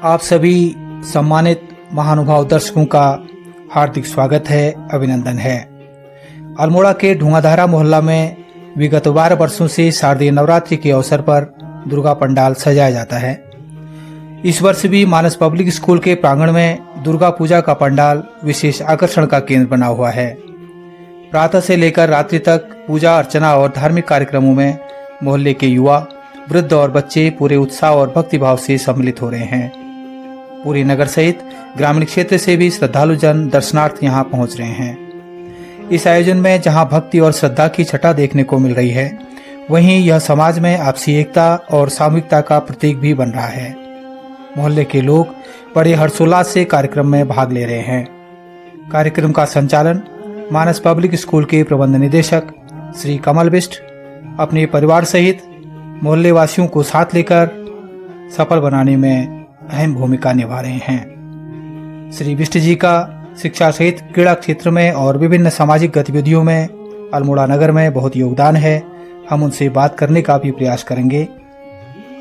आप सभी सम्मानित महानुभाव दर्शकों का हार्दिक स्वागत है, अभिनंदन है। अल्मोड़ा के ढूंगाधारा मोहल्ला में विगत 12 वर्षों से शारदीय नवरात्रि के अवसर पर दुर्गा पंडाल सजाया जाता है। इस वर्ष भी मानस पब्लिक स्कूल के प्रांगण में दुर्गा पूजा का पंडाल विशेष आकर्षण का केंद्र बना हुआ है। प्रातः से लेकर रात्रि तक पूजा अर्चना और धार्मिक कार्यक्रमों में मोहल्ले के युवा, वृद्ध और बच्चे पूरे उत्साह और भक्तिभाव से सम्मिलित हो रहे हैं। पूरी नगर सहित ग्रामीण क्षेत्र से भी श्रद्धालु जन दर्शनार्थ यहां पहुंच रहे हैं। इस आयोजन में जहां भक्ति और श्रद्धा की छटा देखने को मिल रही है, वहीं यह समाज में आपसी एकता और सामूहिकता का प्रतीक भी बन रहा है। मोहल्ले के लोग बड़े हर्षोल्लास से कार्यक्रम में भाग ले रहे हैं। कार्यक्रम का संचालन मानस पब्लिक स्कूल के प्रबंध निदेशक श्री कमल बिष्ट अपने परिवार सहित मोहल्ले वासियों को साथ लेकर सफल बनाने में अहम भूमिका निभा रहे हैं। श्री बिष्ट जी का शिक्षा सहित क्रीड़ा क्षेत्र में और विभिन्न सामाजिक गतिविधियों में अल्मोड़ा नगर में बहुत योगदान है। हम उनसे बात करने का भी प्रयास करेंगे।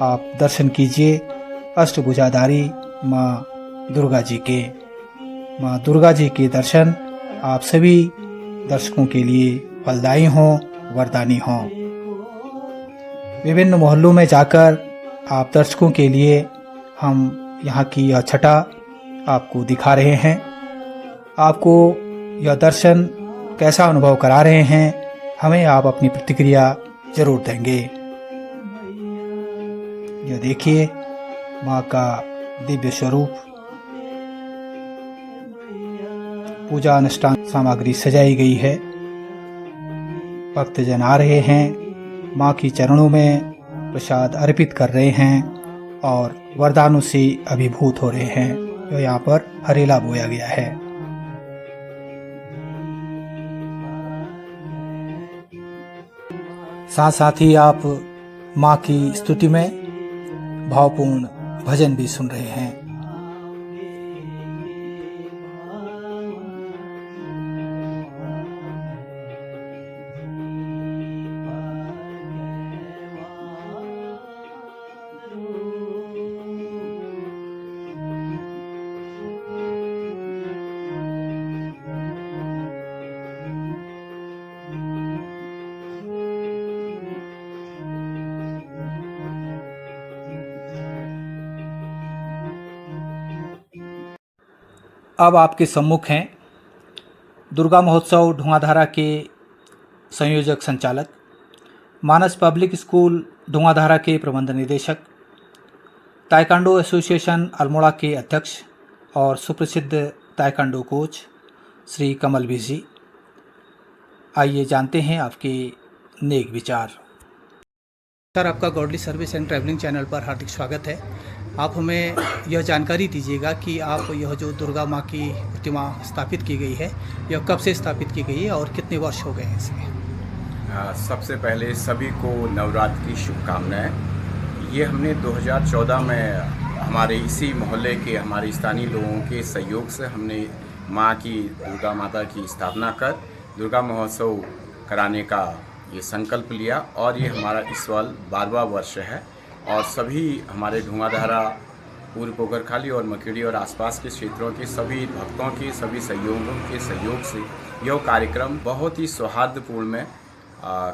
आप दर्शन कीजिए अष्टभुजाधारी माँ दुर्गा जी के। माँ दुर्गा जी के दर्शन आप सभी दर्शकों के लिए फलदायी हों, वरदानी हों। विभिन्न मोहल्लों में जाकर आप दर्शकों के लिए हम यहाँ की यह छटा आपको दिखा रहे हैं। आपको यह दर्शन कैसा अनुभव करा रहे हैं, हमें आप अपनी प्रतिक्रिया जरूर देंगे। यह देखिए माँ का दिव्य स्वरूप। पूजा अनुष्ठान सामग्री सजाई गई है। भक्तजन आ रहे हैं, माँ की चरणों में प्रसाद अर्पित कर रहे हैं और वरदानों से अभिभूत हो रहे हैं। जो यहाँ पर हरेला बोया गया है। साथ साथ ही आप माँ की स्तुति में भावपूर्ण भजन भी सुन रहे हैं। अब आपके सम्मुख हैं दुर्गा महोत्सव ढूंगाधारा के संयोजक संचालक, मानस पब्लिक स्कूल ढूंगाधारा के प्रबंध निदेशक, ताइक्वांडो एसोसिएशन अल्मोड़ा के अध्यक्ष और सुप्रसिद्ध ताइक्वांडो कोच श्री कमल बिष्ट जी। आइए जानते हैं आपके नेक विचार। सर, आपका godly service and travelling channel पर हार्दिक स्वागत है। आप हमें यह जानकारी दीजिएगा कि आप यह जो दुर्गा माँ की प्रतिमा स्थापित की गई है, यह कब से स्थापित की गई है और कितने वर्ष हो गए हैं इसमें? सबसे पहले सभी को नवरात्र की शुभकामनाएं। ये हमने 2014 में हमारे इसी मोहल्ले के हमारे स्थानीय लोगों के सहयोग से हमने माँ की दुर्गा माता की स्थापना कर दुर्गा महोत्सव कराने का ये संकल्प लिया और ये हमारा इस साल 12वां वर्ष है। और सभी हमारे ढूंगाधारा, पूर्व पोखरखाली और मकेड़ी और आसपास के क्षेत्रों के सभी भक्तों के सभी सहयोगों के सहयोग से यह कार्यक्रम बहुत ही सौहार्दपूर्ण में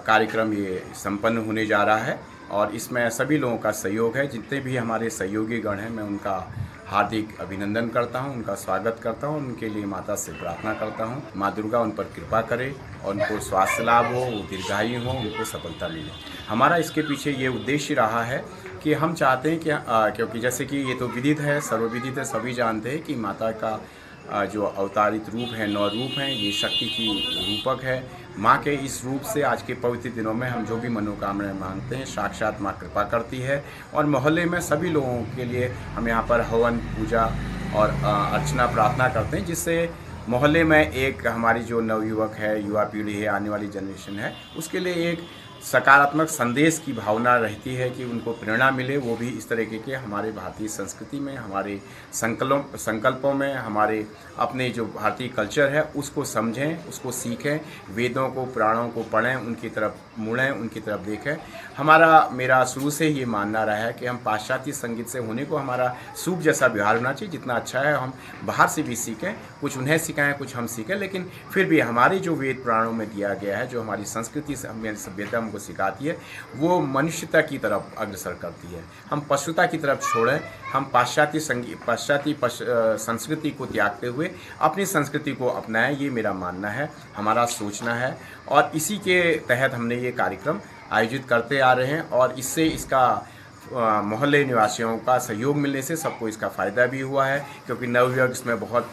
कार्यक्रम ये संपन्न होने जा रहा है। और इसमें सभी लोगों का सहयोग है। जितने भी हमारे सहयोगी गण हैं, मैं उनका हार्दिक अभिनंदन करता हूं, उनका स्वागत करता हूं, उनके लिए माता से प्रार्थना करता हूं। माँ दुर्गा उन पर कृपा करे और उनको स्वास्थ्य लाभ हो, वो दीर्घायु हो, उनको सफलता मिले। हमारा इसके पीछे ये उद्देश्य रहा है कि हम चाहते हैं कि क्योंकि जैसे कि ये तो विदित है, सर्वविदित है, सभी जानते हैं कि माता का जो अवतारित रूप है, 9 रूप हैं, ये शक्ति की रूपक है। माँ के इस रूप से आज के पवित्र दिनों में हम जो भी मनोकामनाएं मांगते हैं, साक्षात माँ कृपा करती है। और मोहल्ले में सभी लोगों के लिए हम यहाँ पर हवन, पूजा और अर्चना प्रार्थना करते हैं, जिससे मोहल्ले में एक हमारी जो नवयुवक है, युवा पीढ़ी है, आने वाली जनरेशन है, उसके लिए एक सकारात्मक संदेश की भावना रहती है कि उनको प्रेरणा मिले, वो भी इस तरीके के हमारे भारतीय संस्कृति में, हमारे संकल्पों में, हमारे अपने जो भारतीय कल्चर है उसको समझें, उसको सीखें, वेदों को पुराणों को पढ़ें, उनकी तरफ मुड़ें, उनकी तरफ देखें। मेरा शुरू से ये मानना रहा है कि हम पाश्चात्य संगीत से होने को हमारा सूप जैसा व्यवहार होना चाहिए। जितना अच्छा है हम बाहर से भी सीखें, कुछ उन्हें सिखाएं, कुछ हम सीखें, लेकिन फिर भी हमारे जो वेद पुराणों में दिया गया है, जो हमारी संस्कृति से हमारी सभ्यता हमको सिखाती है, वो मनुष्यता की तरफ अग्रसर करती है। हम पशुता की तरफ छोड़ें, हम पाश्चात्य संस्कृति को त्यागते हुए अपनी संस्कृति को अपनाएं, ये मेरा मानना है, हमारा सोचना है। और इसी के तहत हमने ये कार्यक्रम आयोजित करते आ रहे हैं और इससे इसका मोहल्ले निवासियों का सहयोग मिलने से सबको इसका फ़ायदा भी हुआ है, क्योंकि नवयुवक इसमें बहुत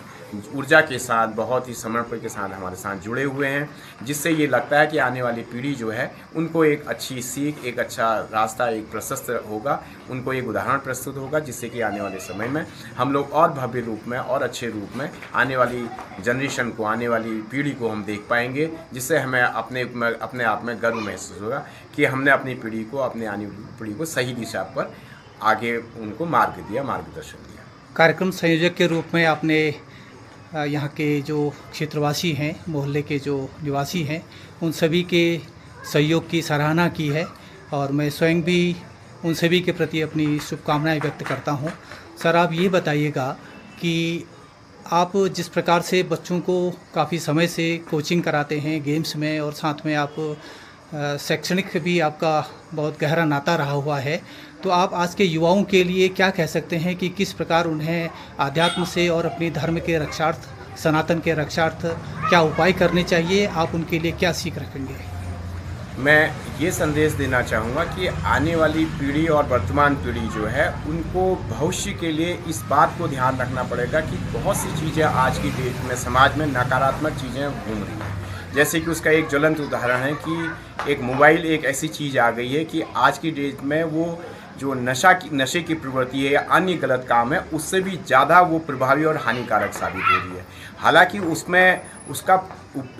ऊर्जा के साथ, बहुत ही समर्पण के साथ हमारे साथ जुड़े हुए हैं, जिससे ये लगता है कि आने वाली पीढ़ी जो है उनको एक अच्छी सीख, एक अच्छा रास्ता, एक प्रशस्त होगा, उनको एक उदाहरण प्रस्तुत होगा, जिससे कि आने वाले समय में हम लोग और भव्य रूप में और अच्छे रूप में आने वाली जनरेशन को, आने वाली पीढ़ी को हम देख पाएंगे, जिससे हमें अपने आप में गर्व महसूस होगा कि हमने अपनी पीढ़ी को, अपने आने वाली पीढ़ी को सही दिशा पर आगे उनको मार्गदर्शन दिया। कार्यक्रम संयोजक के रूप में आपने यहाँ के जो क्षेत्रवासी हैं, मोहल्ले के जो निवासी हैं, उन सभी के सहयोग की सराहना की है और मैं स्वयं भी उन सभी के प्रति अपनी शुभकामनाएं व्यक्त करता हूँ। सर, आप ये बताइएगा कि आप जिस प्रकार से बच्चों को काफ़ी समय से कोचिंग कराते हैं गेम्स में, और साथ में आप शैक्षणिक भी आपका बहुत गहरा नाता रहा हुआ है, तो आप आज के युवाओं के लिए क्या कह सकते हैं कि किस प्रकार उन्हें आध्यात्म से और अपने धर्म के रक्षार्थ, सनातन के रक्षार्थ क्या उपाय करने चाहिए? आप उनके लिए क्या सीख रखेंगे? मैं ये संदेश देना चाहूँगा कि आने वाली पीढ़ी और वर्तमान पीढ़ी जो है, उनको भविष्य के लिए इस बात को ध्यान रखना पड़ेगा कि बहुत सी चीज़ें आज की डेट में समाज में नकारात्मक चीज़ें घूम रही हैं। जैसे कि उसका एक ज्वलंत उदाहरण है कि एक मोबाइल एक ऐसी चीज़ आ गई है कि आज की डेट में वो जो नशे की प्रवृत्ति है या अन्य गलत काम है, उससे भी ज़्यादा वो प्रभावी और हानिकारक साबित हो रही है। हालांकि उसमें उसका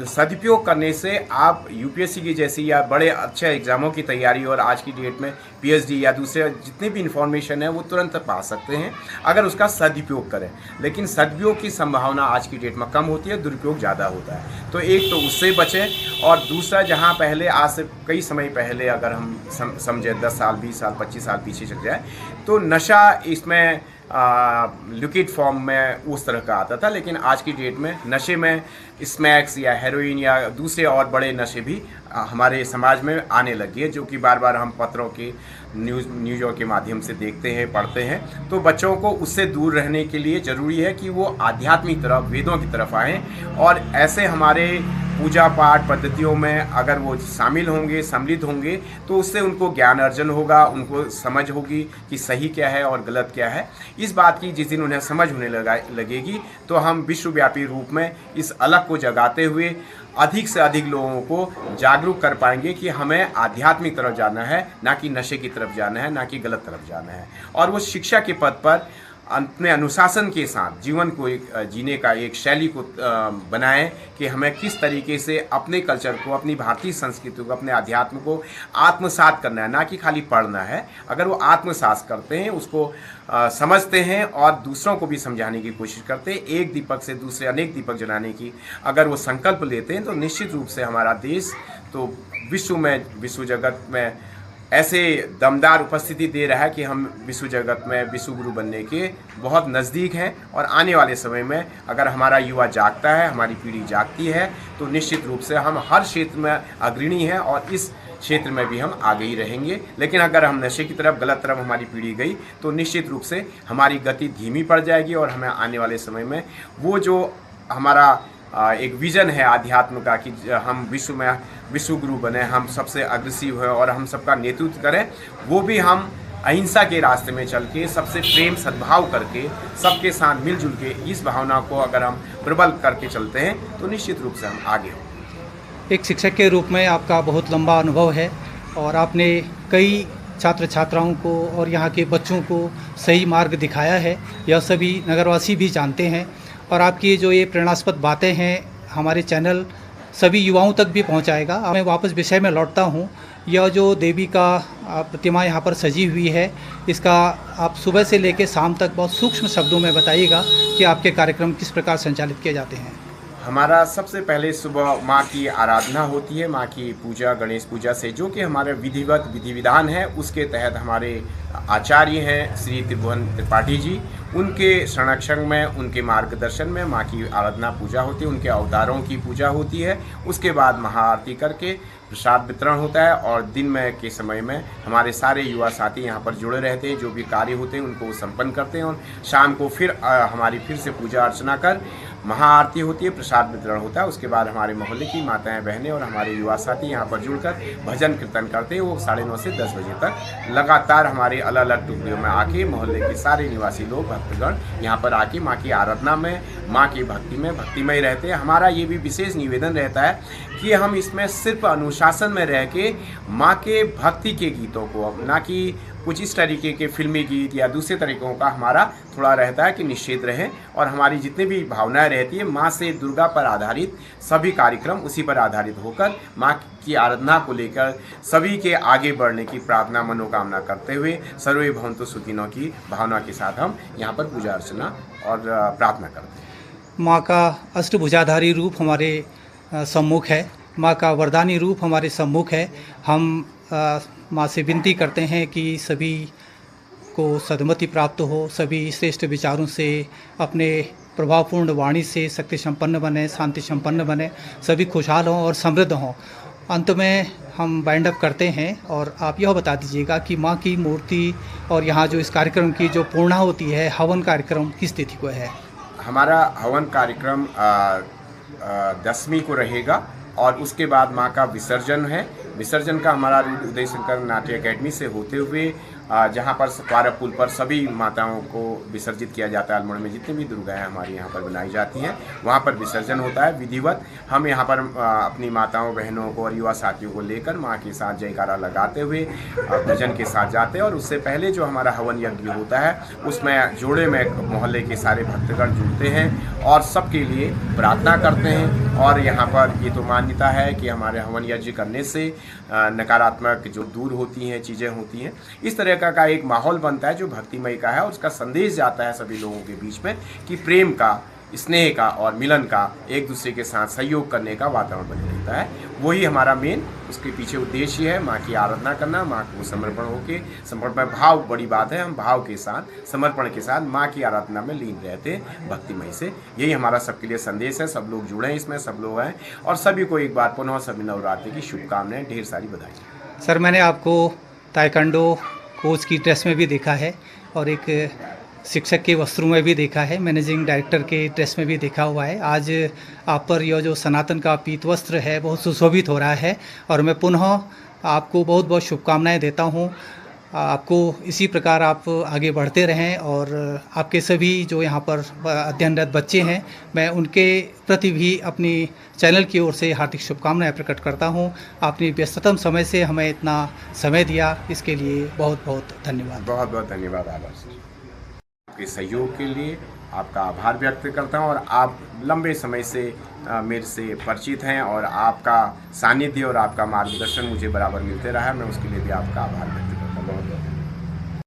सदुपयोग करने से आप यूपीएससी की जैसी या बड़े अच्छे एग्ज़ामों की तैयारी और आज की डेट में पीएचडी या दूसरे जितने भी इन्फॉर्मेशन है वो तुरंत पा सकते हैं अगर उसका सदुपयोग करें। लेकिन सदुपयोग की संभावना आज की डेट में कम होती है, दुरुपयोग ज़्यादा होता है। तो एक तो उससे बचें, और दूसरा, जहाँ पहले आज से कई समय पहले अगर हम समझें 10 साल 20 साल 25 साल पीछे चल जाए, तो नशा इसमें लिक्विड फॉर्म में उस तरह का आता था, लेकिन आज की डेट में नशे में स्मैक्स या हेरोइन या दूसरे और बड़े नशे भी हमारे समाज में आने लगी है, जो कि बार बार हम पत्रों के न्यूज़ों के माध्यम से देखते हैं, पढ़ते हैं। तो बच्चों को उससे दूर रहने के लिए ज़रूरी है कि वो आध्यात्मिक तरफ, वेदों की तरफ आएँ, और ऐसे हमारे पूजा पाठ पद्धतियों में अगर वो शामिल होंगे, सम्मिलित होंगे, तो उससे उनको ज्ञान अर्जन होगा, उनको समझ होगी कि सही क्या है और गलत क्या है। इस बात की जिस दिन उन्हें समझ होने लगेगी, तो हम विश्वव्यापी रूप में इस अलग को जगाते हुए अधिक से अधिक लोगों को जागरूक कर पाएंगे कि हमें आध्यात्मिक तरफ जाना है, ना कि नशे की तरफ जाना है, ना कि गलत तरफ जाना है। और वो शिक्षा के पद पर अपने अनुशासन के साथ जीवन को जीने का एक शैली को बनाएं कि हमें किस तरीके से अपने कल्चर को, अपनी भारतीय संस्कृति को, अपने अध्यात्म को आत्मसात करना है, ना कि खाली पढ़ना है। अगर वो आत्मसात करते हैं, उसको समझते हैं और दूसरों को भी समझाने की कोशिश करते हैं, एक दीपक से दूसरे अनेक दीपक जलाने की अगर वो संकल्प लेते हैं, तो निश्चित रूप से हमारा देश तो विश्व जगत में ऐसे दमदार उपस्थिति दे रहा है कि हम विश्व जगत में विश्व गुरु बनने के बहुत नज़दीक हैं। और आने वाले समय में अगर हमारा युवा जागता है, हमारी पीढ़ी जागती है, तो निश्चित रूप से हम हर क्षेत्र में अग्रणी हैं और इस क्षेत्र में भी हम आगे ही रहेंगे। लेकिन अगर हम नशे की तरफ, गलत तरफ हमारी पीढ़ी गई, तो निश्चित रूप से हमारी गति धीमी पड़ जाएगी और हमें आने वाले समय में वो जो हमारा एक विज़न है आध्यात्म का कि हम विश्व में विश्व गुरु बने, हम सबसे अग्रेसिव है और हम सबका नेतृत्व करें, वो भी हम अहिंसा के रास्ते में चल के, सबसे प्रेम सद्भाव करके, सबके साथ मिलजुल के इस भावना को अगर हम प्रबल करके चलते हैं, तो निश्चित रूप से हम आगे होंगे। एक शिक्षक के रूप में आपका बहुत लंबा अनुभव है और आपने कई छात्र छात्राओं को और यहाँ के बच्चों को सही मार्ग दिखाया है, यह सभी नगरवासी भी जानते हैं। और आपकी जो ये प्रेरणास्पद बातें हैं हमारे चैनल सभी युवाओं तक भी पहुंचाएगा। मैं वापस विषय में लौटता हूं। यह जो देवी का प्रतिमा यहाँ पर सजी हुई है, इसका आप सुबह से लेकर शाम तक बहुत सूक्ष्म शब्दों में बताइएगा कि आपके कार्यक्रम किस प्रकार संचालित किए जाते हैं। हमारा सबसे पहले सुबह माँ की आराधना होती है, माँ की पूजा गणेश पूजा से, जो कि हमारे विधिवत विधि विधान है। उसके तहत हमारे आचार्य हैं श्री त्रिभुवन त्रिपाठी जी, उनके संरक्षण में, उनके मार्गदर्शन में माँ की आराधना पूजा होती है, उनके अवतारों की पूजा होती है। उसके बाद महाआरती करके प्रसाद वितरण होता है और दिन में के समय में हमारे सारे युवा साथी यहाँ पर जुड़े रहते हैं, जो भी कार्य होते हैं उनको संपन्न करते हैं। और शाम को फिर हमारी फिर से पूजा अर्चना कर महाआरती होती है, प्रसाद वितरण होता है। उसके बाद हमारे मोहल्ले की माताएं बहनें और हमारे युवा साथी यहाँ पर जुड़कर भजन कीर्तन करते हैं। वो 9:30 से 10 बजे तक लगातार हमारे अलग अलग टुकड़ियों में आके मोहल्ले के सारे निवासी लोग भक्तगण यहाँ पर आके माँ की आराधना में, माँ की भक्ति में भक्तिमय रहते हैं। हमारा ये भी विशेष निवेदन रहता है कि हम इसमें सिर्फ अनुशासन में रह के माँ के भक्ति के गीतों को, ना कि कुछ इस तरीके के फिल्मी गीत या दूसरे तरीकों का हमारा थोड़ा रहता है कि निषेध रहे। और हमारी जितनी भी भावनाएं रहती है माँ से दुर्गा पर आधारित सभी कार्यक्रम उसी पर आधारित होकर माँ की आराधना को लेकर सभी के आगे बढ़ने की प्रार्थना मनोकामना करते हुए सर्वे भवन्तु सुखिनों की भावना के साथ हम यहाँ पर पूजा अर्चना और प्रार्थना करते हैं। माँ का अष्टभुजाधारी रूप हमारे सम्मुख है, माँ का वरदानी रूप हमारे सम्मुख है। हम माँ से विनती करते हैं कि सभी को सद्मति प्राप्त हो, सभी श्रेष्ठ विचारों से, अपने प्रभावपूर्ण वाणी से शक्ति संपन्न बने, शांति संपन्न बने, सभी खुशहाल हों और समृद्ध हों। अंत में हम वाइंड अप करते हैं और आप यह बता दीजिएगा कि माँ की मूर्ति और यहाँ जो इस कार्यक्रम की जो पूर्णाहुति है, हवन कार्यक्रम किस तिथि को है? हमारा हवन कार्यक्रम 10वीं को रहेगा और उसके बाद माँ का विसर्जन है। विसर्जन का हमारा रूट उदय शंकर नाट्य अकेडमी से होते हुए जहाँ पर द्वारा पुल पर सभी माताओं को विसर्जित किया जाता है। अल्मोड़ा में जितनी भी दुर्गाएं हमारी यहाँ पर बनाई जाती हैं वहाँ पर विसर्जन होता है विधिवत। हम यहाँ पर अपनी माताओं बहनों को और युवा साथियों को लेकर माँ के साथ जयकारा लगाते हुए भजन के साथ जाते हैं। और उससे पहले जो हमारा हवन यज्ञ होता है उसमें जोड़े में मोहल्ले के सारे भक्तगण जुड़ते हैं और सबके लिए प्रार्थना करते हैं। और यहाँ पर ये तो मान्यता है कि हमारे हवन यज्ञ करने से नकारात्मक जो दूर होती हैं चीज़ें होती हैं। इस तरह का एक माहौल बनता है जो भक्तिमय का है और उसका संदेश जाता है सभी लोगों के बीच में कि प्रेम का, स्नेह का और मिलन का, एक दूसरे के साथ सहयोग करने का वातावरण बने रहता है। वही हमारा मेन उसके पीछे उद्देश्य है, माँ की आराधना करना, माँ को समर्पण होके, समर्पण भाव बड़ी बात है, हम भाव के साथ समर्पण के साथ माँ की आराधना में लीन रहते हैं भक्तिमय से। यही हमारा सबके लिए संदेश है। सब लोग जुड़े हैं इसमें, सब लोग हैं और सभी को एक बार पुनः सभी नवरात्रि की शुभकामनाएं, ढेर सारी बधाई। सर, मैंने आपको ताइक्वांडो कोच की ड्रेस में भी देखा है और एक शिक्षक के वस्त्रों में भी देखा है, मैनेजिंग डायरेक्टर के ड्रेस में भी देखा हुआ है। आज आप पर यह जो सनातन का पीत वस्त्र है बहुत सुशोभित हो रहा है और मैं पुनः आपको बहुत बहुत शुभकामनाएं देता हूं। आपको इसी प्रकार आप आगे बढ़ते रहें और आपके सभी जो यहाँ पर अध्ययनरत बच्चे हैं मैं उनके प्रति भी अपनी चैनल की ओर से हार्दिक शुभकामनाएं प्रकट करता हूँ। आपने व्यस्ततम समय से हमें इतना समय दिया, इसके लिए बहुत बहुत धन्यवाद। बहुत बहुत धन्यवाद आभार सर, आपके सहयोग के लिए आपका आभार व्यक्त करता हूँ। और आप लंबे समय से मेरे से परिचित हैं और आपका सानिध्य और आपका मार्गदर्शन मुझे बराबर मिलते रहा है, मैं उसके लिए भी आपका आभार व्यक्त